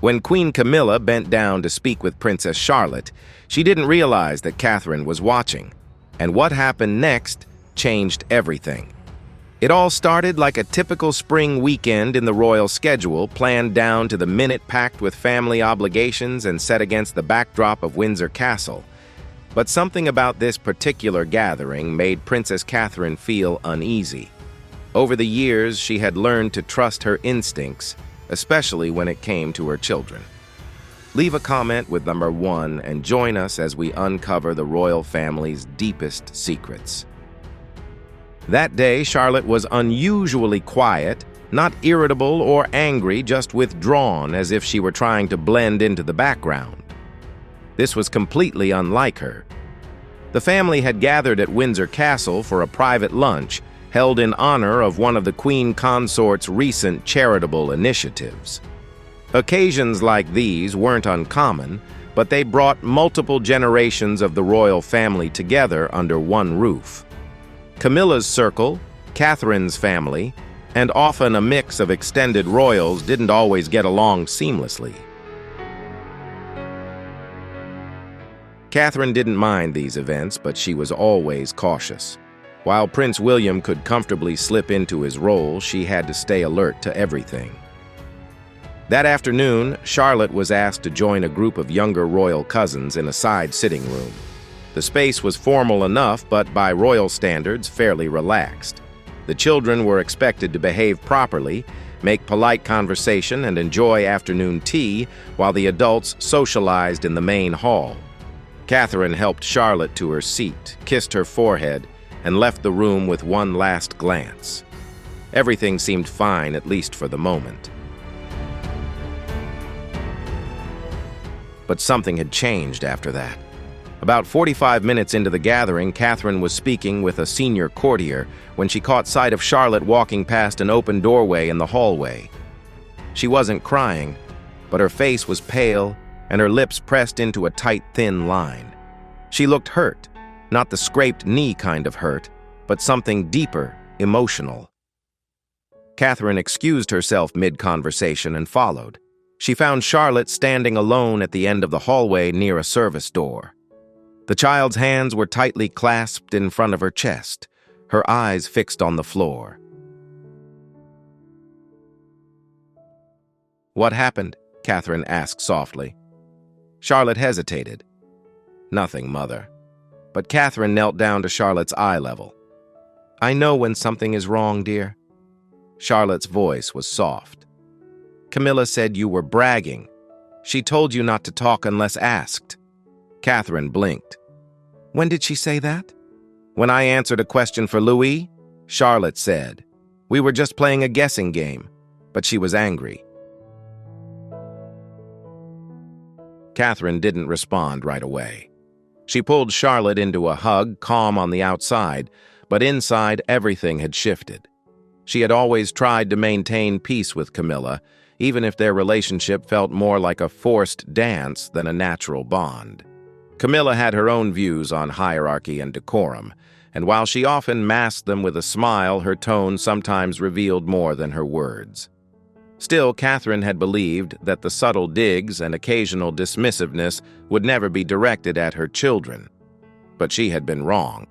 When Queen Camilla bent down to speak with Princess Charlotte, she didn't realize that Catherine was watching, and what happened next changed everything. It all started like a typical spring weekend in the royal schedule, planned down to the minute, packed with family obligations and set against the backdrop of Windsor Castle. But something about this particular gathering made Princess Catherine feel uneasy. Over the years, she had learned to trust her instincts, especially when it came to her children. Leave a comment with number 1 and join us as we uncover the royal family's deepest secrets. That day, Charlotte was unusually quiet, not irritable or angry, just withdrawn, as if she were trying to blend into the background. This was completely unlike her. The family had gathered at Windsor Castle for a private lunch held in honor of one of the Queen Consort's recent charitable initiatives. Occasions like these weren't uncommon, but they brought multiple generations of the royal family together under one roof. Camilla's circle, Catherine's family, and often a mix of extended royals didn't always get along seamlessly. Catherine didn't mind these events, but she was always cautious. While Prince William could comfortably slip into his role, she had to stay alert to everything. That afternoon, Charlotte was asked to join a group of younger royal cousins in a side sitting room. The space was formal enough, but by royal standards, fairly relaxed. The children were expected to behave properly, make polite conversation, and enjoy afternoon tea, while the adults socialized in the main hall. Catherine helped Charlotte to her seat, kissed her forehead, and left the room with one last glance. Everything seemed fine, at least for the moment. But something had changed after that. About 45 minutes into the gathering, Catherine was speaking with a senior courtier when she caught sight of Charlotte walking past an open doorway in the hallway. She wasn't crying, but her face was pale and her lips pressed into a tight, thin line. She looked hurt, not the scraped knee kind of hurt, but something deeper, emotional. Catherine excused herself mid-conversation and followed. She found Charlotte standing alone at the end of the hallway near a service door. The child's hands were tightly clasped in front of her chest, her eyes fixed on the floor. "What happened?" Catherine asked softly. Charlotte hesitated. "Nothing, Mother." But Catherine knelt down to Charlotte's eye level. "I know when something is wrong, dear." Charlotte's voice was soft. "Camilla said you were bragging. She told you not to talk unless asked." Catherine blinked. "When did she say that?" "When I answered a question for Louis," Charlotte said. "We were just playing a guessing game," but she was angry. Catherine didn't respond right away. She pulled Charlotte into a hug, calm on the outside, but inside everything had shifted. She had always tried to maintain peace with Camilla, even if their relationship felt more like a forced dance than a natural bond. Camilla had her own views on hierarchy and decorum, and while she often masked them with a smile, her tone sometimes revealed more than her words. Still, Catherine had believed that the subtle digs and occasional dismissiveness would never be directed at her children. But she had been wrong.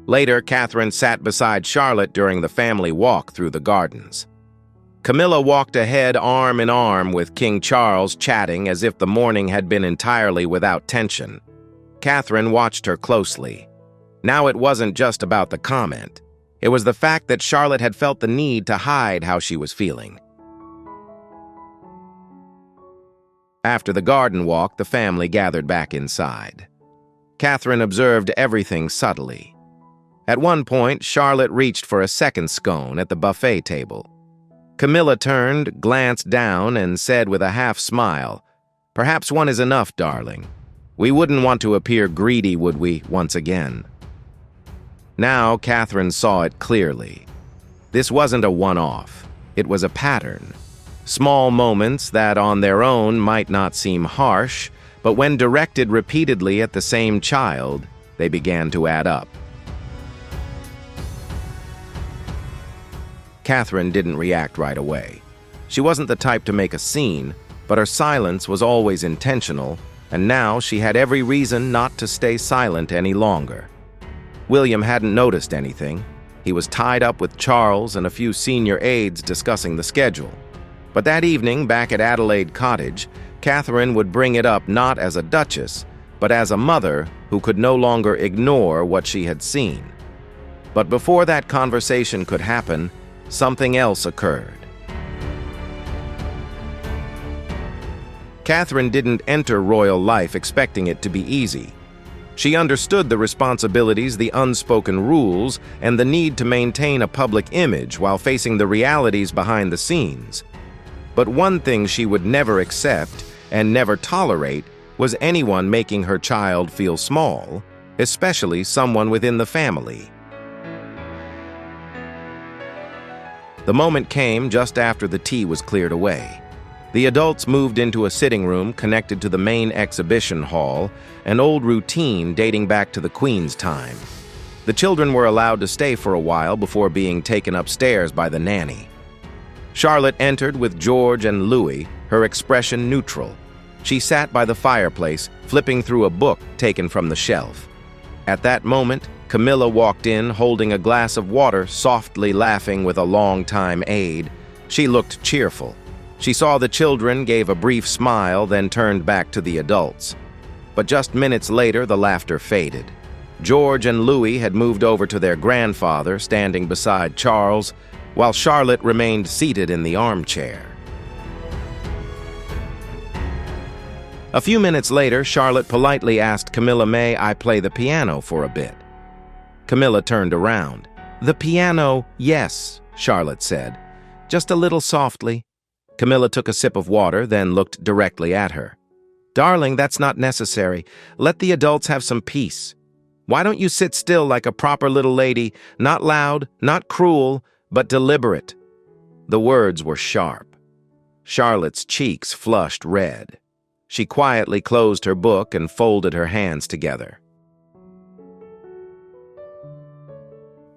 Later, Catherine sat beside Charlotte during the family walk through the gardens. Camilla walked ahead arm in arm with King Charles, chatting as if the morning had been entirely without tension. Catherine watched her closely. Now it wasn't just about the comment. It was the fact that Charlotte had felt the need to hide how she was feeling. After the garden walk, the family gathered back inside. Catherine observed everything subtly. At one point, Charlotte reached for a second scone at the buffet table. Camilla turned, glanced down, and said with a half-smile, "Perhaps one is enough, darling. We wouldn't want to appear greedy, would we, once again?" Now, Catherine saw it clearly. This wasn't a one-off. It was a pattern. Small moments that on their own might not seem harsh, but when directed repeatedly at the same child, they began to add up. Catherine didn't react right away. She wasn't the type to make a scene, but her silence was always intentional, and now she had every reason not to stay silent any longer. William hadn't noticed anything. He was tied up with Charles and a few senior aides discussing the schedule. But that evening, back at Adelaide Cottage, Catherine would bring it up not as a duchess, but as a mother who could no longer ignore what she had seen. But before that conversation could happen, something else occurred. Catherine didn't enter royal life expecting it to be easy. She understood the responsibilities, the unspoken rules, and the need to maintain a public image while facing the realities behind the scenes. But one thing she would never accept and never tolerate was anyone making her child feel small, especially someone within the family. The moment came just after the tea was cleared away. The adults moved into a sitting room connected to the main exhibition hall, an old routine dating back to the Queen's time. The children were allowed to stay for a while before being taken upstairs by the nanny. Charlotte entered with George and Louis, her expression neutral. She sat by the fireplace, flipping through a book taken from the shelf. At that moment, Camilla walked in holding a glass of water, softly laughing with a long-time aide. She looked cheerful. She saw the children, gave a brief smile, then turned back to the adults. But just minutes later, the laughter faded. George and Louis had moved over to their grandfather, standing beside Charles, while Charlotte remained seated in the armchair. A few minutes later, Charlotte politely asked Camilla, "May I play the piano for a bit?" Camilla turned around. "The piano, yes," Charlotte said. "Just a little softly." Camilla took a sip of water, then looked directly at her. "Darling, that's not necessary. Let the adults have some peace. Why don't you sit still like a proper little lady, not loud, not cruel, but deliberate?" The words were sharp. Charlotte's cheeks flushed red. She quietly closed her book and folded her hands together.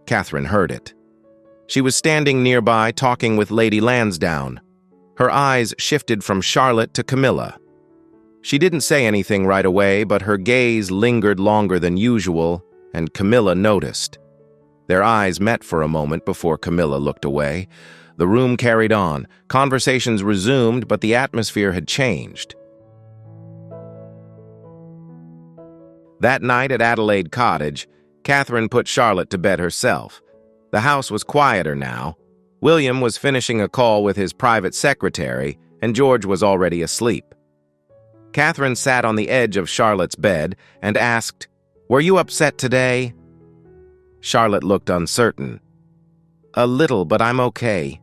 Catherine heard it. She was standing nearby talking with Lady Lansdowne. Her eyes shifted from Charlotte to Camilla. She didn't say anything right away, but her gaze lingered longer than usual, and Camilla noticed. Their eyes met for a moment before Camilla looked away. The room carried on. Conversations resumed, but the atmosphere had changed. That night at Adelaide Cottage, Catherine put Charlotte to bed herself. The house was quieter now. William was finishing a call with his private secretary, and George was already asleep. Catherine sat on the edge of Charlotte's bed and asked, "Were you upset today?" Charlotte looked uncertain. "A little, but I'm okay.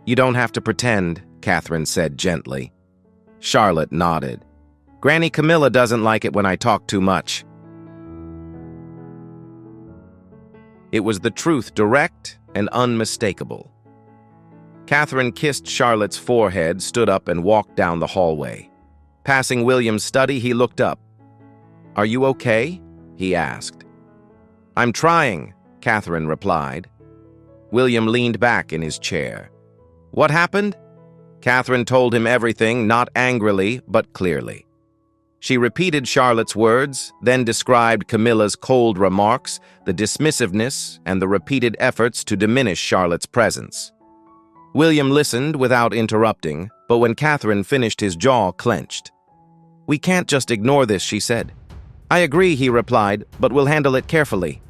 You don't have to pretend," Catherine said gently. Charlotte nodded. "Granny Camilla doesn't like it when I talk too much." It was the truth, direct and unmistakable. Catherine kissed Charlotte's forehead, stood up, and walked down the hallway. Passing William's study, he looked up. "Are you okay?" he asked. "I'm trying," Catherine replied. William leaned back in his chair. "What happened?" Catherine told him everything, not angrily, but clearly. She repeated Charlotte's words, then described Camilla's cold remarks, the dismissiveness, and the repeated efforts to diminish Charlotte's presence. William listened without interrupting, but when Catherine finished, his jaw clenched. "We can't just ignore this," she said. "I agree," he replied, "but we'll handle it carefully."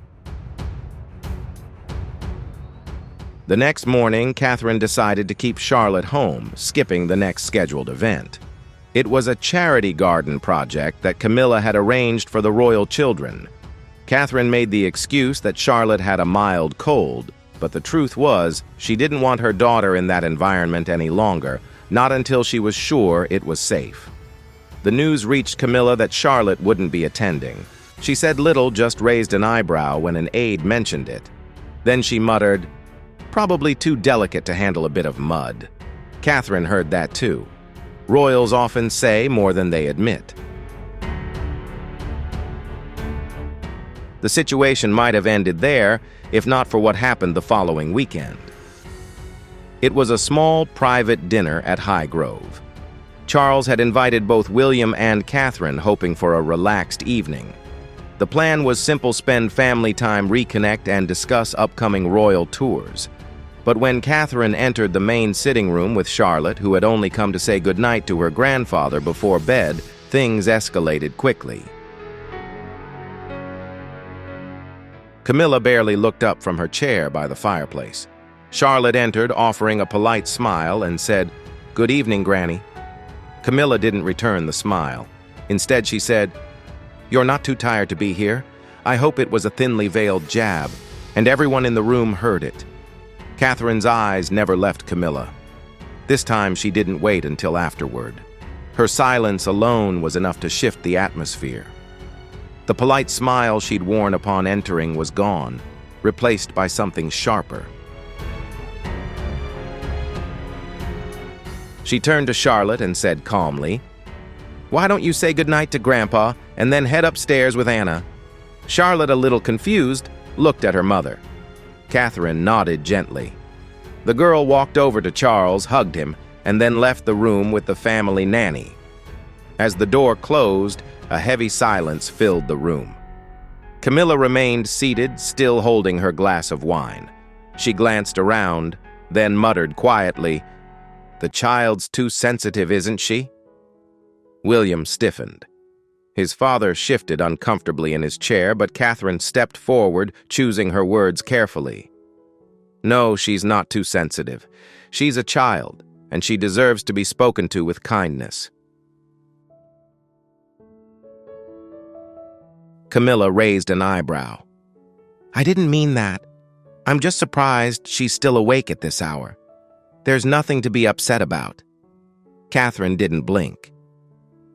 The next morning, Catherine decided to keep Charlotte home, skipping the next scheduled event. It was a charity garden project that Camilla had arranged for the royal children. Catherine made the excuse that Charlotte had a mild cold, but the truth was she didn't want her daughter in that environment any longer, not until she was sure it was safe. The news reached Camilla that Charlotte wouldn't be attending. She said little, just raised an eyebrow when an aide mentioned it. Then she muttered, "Probably too delicate to handle a bit of mud." Catherine heard that too. Royals often say more than they admit. The situation might have ended there if not for what happened the following weekend. It was a small, private dinner at Highgrove. Charles had invited both William and Catherine, hoping for a relaxed evening. The plan was simple: spend family time, reconnect, and discuss upcoming royal tours. But when Catherine entered the main sitting room with Charlotte, who had only come to say goodnight to her grandfather before bed, things escalated quickly. Camilla barely looked up from her chair by the fireplace. Charlotte entered, offering a polite smile, and said, "Good evening, Granny." Camilla didn't return the smile. Instead, she said, "You're not too tired to be here? I hope it was a thinly veiled jab," and everyone in the room heard it. Catherine's eyes never left Camilla. This time, she didn't wait until afterward. Her silence alone was enough to shift the atmosphere. The polite smile she'd worn upon entering was gone, replaced by something sharper. She turned to Charlotte and said calmly, "Why don't you say goodnight to Grandpa and then head upstairs with Anna?" Charlotte, a little confused, looked at her mother. Catherine nodded gently. The girl walked over to Charles, hugged him, and then left the room with the family nanny. As the door closed, a heavy silence filled the room. Camilla remained seated, still holding her glass of wine. She glanced around, then muttered quietly, "The child's too sensitive, isn't she?" William stiffened. His father shifted uncomfortably in his chair, but Catherine stepped forward, choosing her words carefully. "No, she's not too sensitive. She's a child, and she deserves to be spoken to with kindness." Camilla raised an eyebrow. "I didn't mean that. I'm just surprised she's still awake at this hour. There's nothing to be upset about." Catherine didn't blink.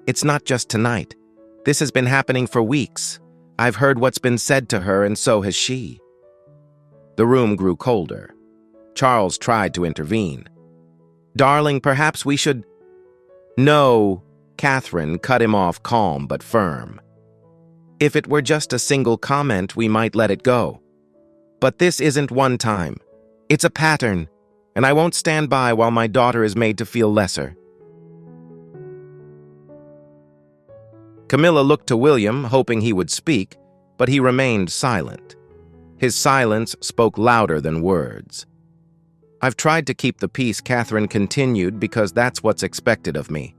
"It's not just tonight. This has been happening for weeks. I've heard what's been said to her, and so has she." The room grew colder. Charles tried to intervene. "Darling, perhaps we should—" "No," Catherine cut him off, calm but firm. "If it were just a single comment, we might let it go. But this isn't one time. It's a pattern, and I won't stand by while my daughter is made to feel lesser." Camilla looked to William, hoping he would speak, but he remained silent. His silence spoke louder than words. "I've tried to keep the peace," Catherine continued, "because that's what's expected of me.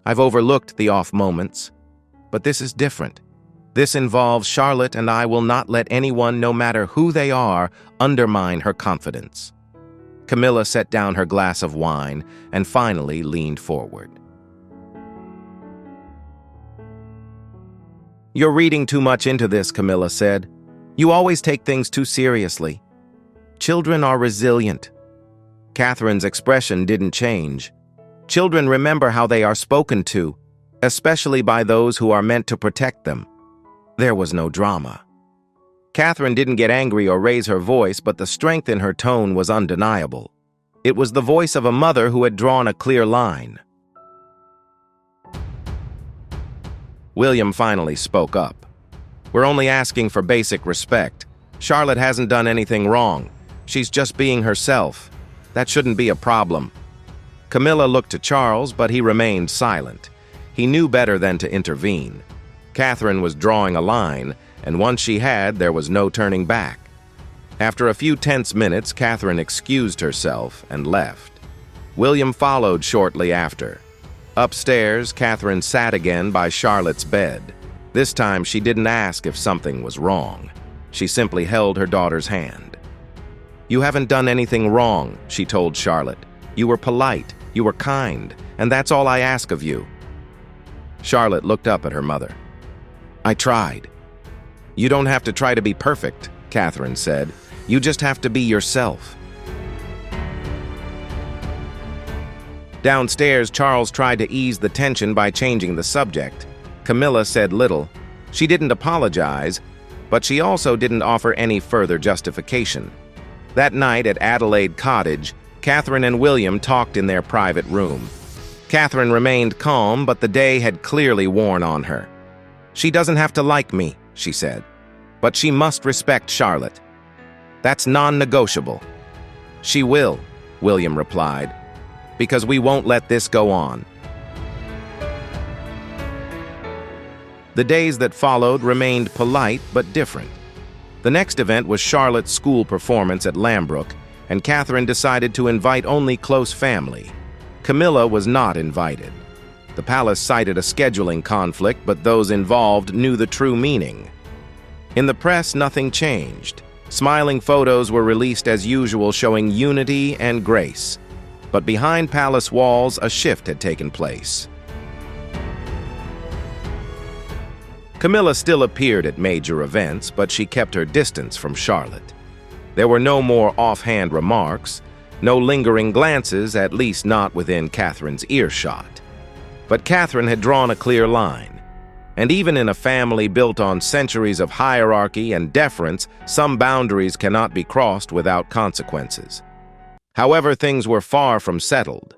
I've overlooked the off moments. But this is different. This involves Charlotte, and I will not let anyone, no matter who they are, undermine her confidence." Camilla set down her glass of wine and finally leaned forward. "You're reading too much into this," Camilla said. "You always take things too seriously. Children are resilient." Catherine's expression didn't change. "Children remember how they are spoken to, especially by those who are meant to protect them." There was no drama. Catherine didn't get angry or raise her voice, but the strength in her tone was undeniable. It was the voice of a mother who had drawn a clear line. William finally spoke up. "We're only asking for basic respect. Charlotte hasn't done anything wrong. She's just being herself. That shouldn't be a problem." Camilla looked to Charles, but he remained silent. He knew better than to intervene. Catherine was drawing a line, and once she had, there was no turning back. After a few tense minutes, Catherine excused herself and left. William followed shortly after. Upstairs, Catherine sat again by Charlotte's bed. This time, she didn't ask if something was wrong. She simply held her daughter's hand. "You haven't done anything wrong," she told Charlotte. "You were polite, you were kind, and that's all I ask of you." Charlotte looked up at her mother. "I tried." "You don't have to try to be perfect," Catherine said. "You just have to be yourself." Downstairs, Charles tried to ease the tension by changing the subject. Camilla said little. She didn't apologize, but she also didn't offer any further justification. That night at Adelaide Cottage, Catherine and William talked in their private room. Catherine remained calm, but the day had clearly worn on her. "She doesn't have to like me," she said, "but she must respect Charlotte. That's non-negotiable." "She will. William replied. "Because we won't let this go on." The days that followed remained polite but different. The next event was Charlotte's school performance at Lambrook, and Catherine decided to invite only close family. Camilla was not invited. The palace cited a scheduling conflict, but those involved knew the true meaning. In the press, nothing changed. Smiling photos were released as usual, showing unity and grace. But behind palace walls, a shift had taken place. Camilla still appeared at major events, but she kept her distance from Charlotte. There were no more offhand remarks, no lingering glances, at least not within Catherine's earshot. But Catherine had drawn a clear line. And even in a family built on centuries of hierarchy and deference, some boundaries cannot be crossed without consequences. However, things were far from settled.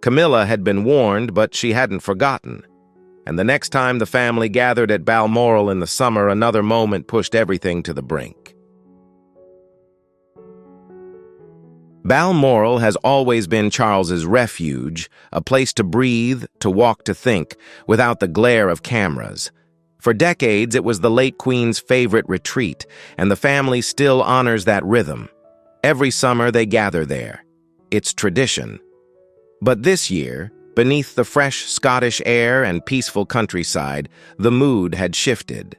Camilla had been warned, but she hadn't forgotten. And the next time the family gathered at Balmoral in the summer, another moment pushed everything to the brink. Balmoral has always been Charles's refuge, a place to breathe, to walk, to think, without the glare of cameras. For decades, it was the late Queen's favorite retreat, and the family still honors that rhythm. Every summer, they gather there. It's tradition. But this year, beneath the fresh Scottish air and peaceful countryside, the mood had shifted.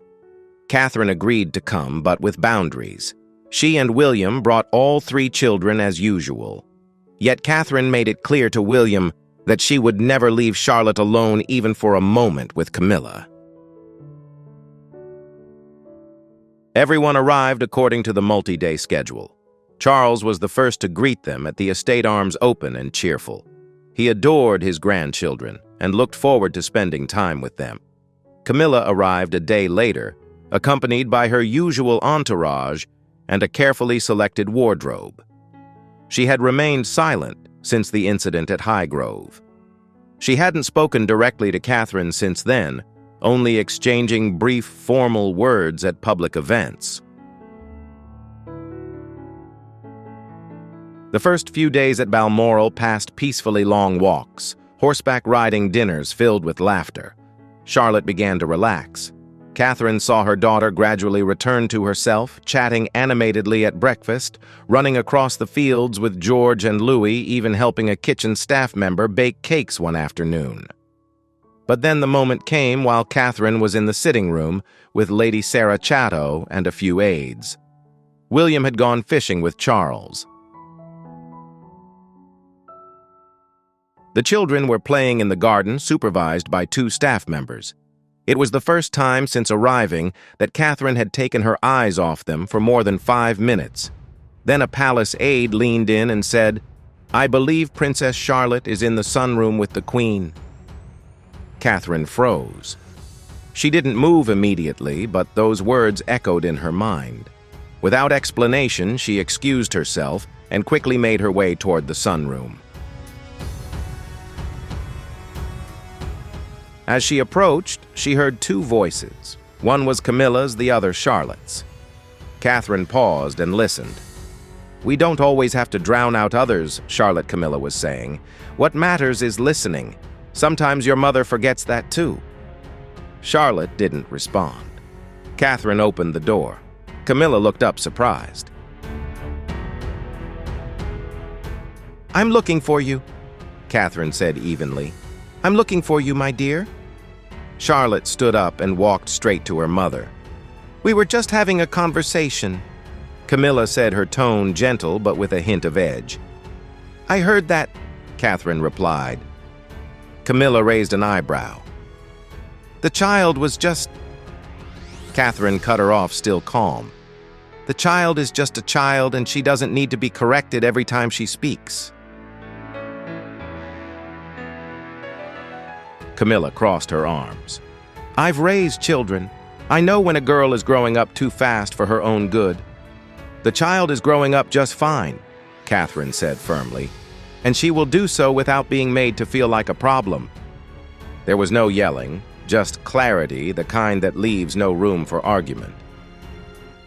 Catherine agreed to come, but with boundaries. She and William brought all 3 children as usual. Yet Catherine made it clear to William that she would never leave Charlotte alone even for a moment with Camilla. Everyone arrived according to the multi-day schedule. Charles was the first to greet them at the estate arms open and cheerful. He adored his grandchildren and looked forward to spending time with them. Camilla arrived a day later, accompanied by her usual entourage and a carefully selected wardrobe. She had remained silent since the incident at Highgrove. She hadn't spoken directly to Catherine since then, only exchanging brief, formal words at public events. The first few days at Balmoral passed peacefully long walks, horseback riding dinners filled with laughter. Charlotte began to relax. Catherine saw her daughter gradually return to herself, chatting animatedly at breakfast, running across the fields with George and Louis, even helping a kitchen staff member bake cakes one afternoon. But then the moment came while Catherine was in the sitting room with Lady Sarah Chatto and a few aides. William had gone fishing with Charles. The children were playing in the garden, supervised by 2 staff members. It was the first time since arriving that Catherine had taken her eyes off them for more than 5 minutes. Then a palace aide leaned in and said, "I believe Princess Charlotte is in the sunroom with the Queen." Catherine froze. She didn't move immediately, but those words echoed in her mind. Without explanation, she excused herself and quickly made her way toward the sunroom. As she approached, she heard 2 voices. One was Camilla's, the other Charlotte's. Catherine paused and listened. "We don't always have to drown out others," Charlotte Camilla was saying. "What matters is listening. Sometimes your mother forgets that too." Charlotte didn't respond. Catherine opened the door. Camilla looked up surprised. "I'm looking for you," Catherine said evenly. "I'm looking for you, my dear." Charlotte stood up and walked straight to her mother. "We were just having a conversation," Camilla said, her tone gentle but with a hint of edge. "I heard that," Catherine replied. Camilla raised an eyebrow. "The child was just—" Catherine cut her off, still calm. "The child is just a child, and she doesn't need to be corrected every time she speaks." Camilla crossed her arms. "I've raised children. I know when a girl is growing up too fast for her own good." "The child is growing up just fine," Catherine said firmly, "and she will do so without being made to feel like a problem." There was no yelling, just clarity, the kind that leaves no room for argument.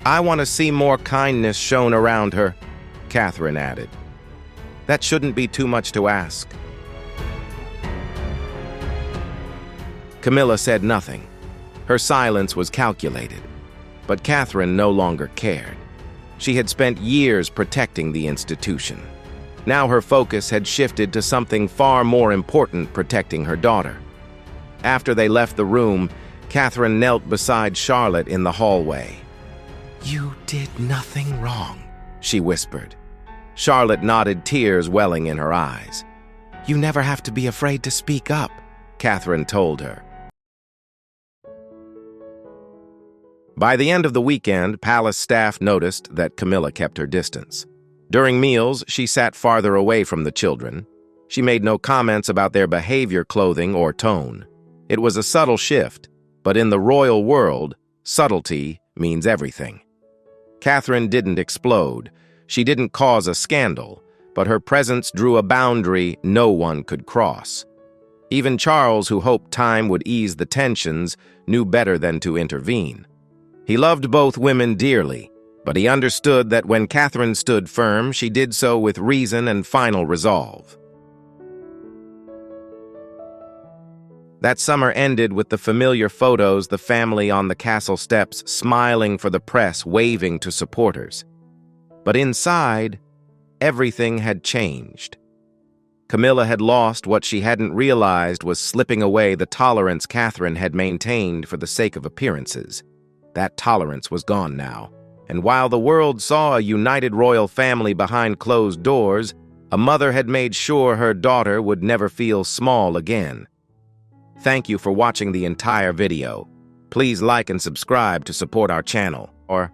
"I want to see more kindness shown around her," Catherine added. That shouldn't be too much to ask. Camilla said nothing. Her silence was calculated. But Catherine no longer cared. She had spent years protecting the institution. Now her focus had shifted to something far more important, protecting her daughter. After they left the room, Catherine knelt beside Charlotte in the hallway. "You did nothing wrong," she whispered. Charlotte nodded, tears welling in her eyes. "You never have to be afraid to speak up," Catherine told her. By the end of the weekend, palace staff noticed that Camilla kept her distance. During meals, she sat farther away from the children. She made no comments about their behavior, clothing, or tone. It was a subtle shift, but in the royal world, subtlety means everything. Catherine didn't explode. She didn't cause a scandal, but her presence drew a boundary no one could cross. Even Charles, who hoped time would ease the tensions, knew better than to intervene. He loved both women dearly, but he understood that when Catherine stood firm, she did so with reason and final resolve. That summer ended with the familiar photos, the family on the castle steps, smiling for the press, waving to supporters. But inside, everything had changed. Camilla had lost what she hadn't realized was slipping away the tolerance Catherine had maintained for the sake of appearances. That tolerance was gone now, and while the world saw a united royal family behind closed doors, a mother had made sure her daughter would never feel small again. Thank you for watching the entire video. Please like and subscribe to support our channel, or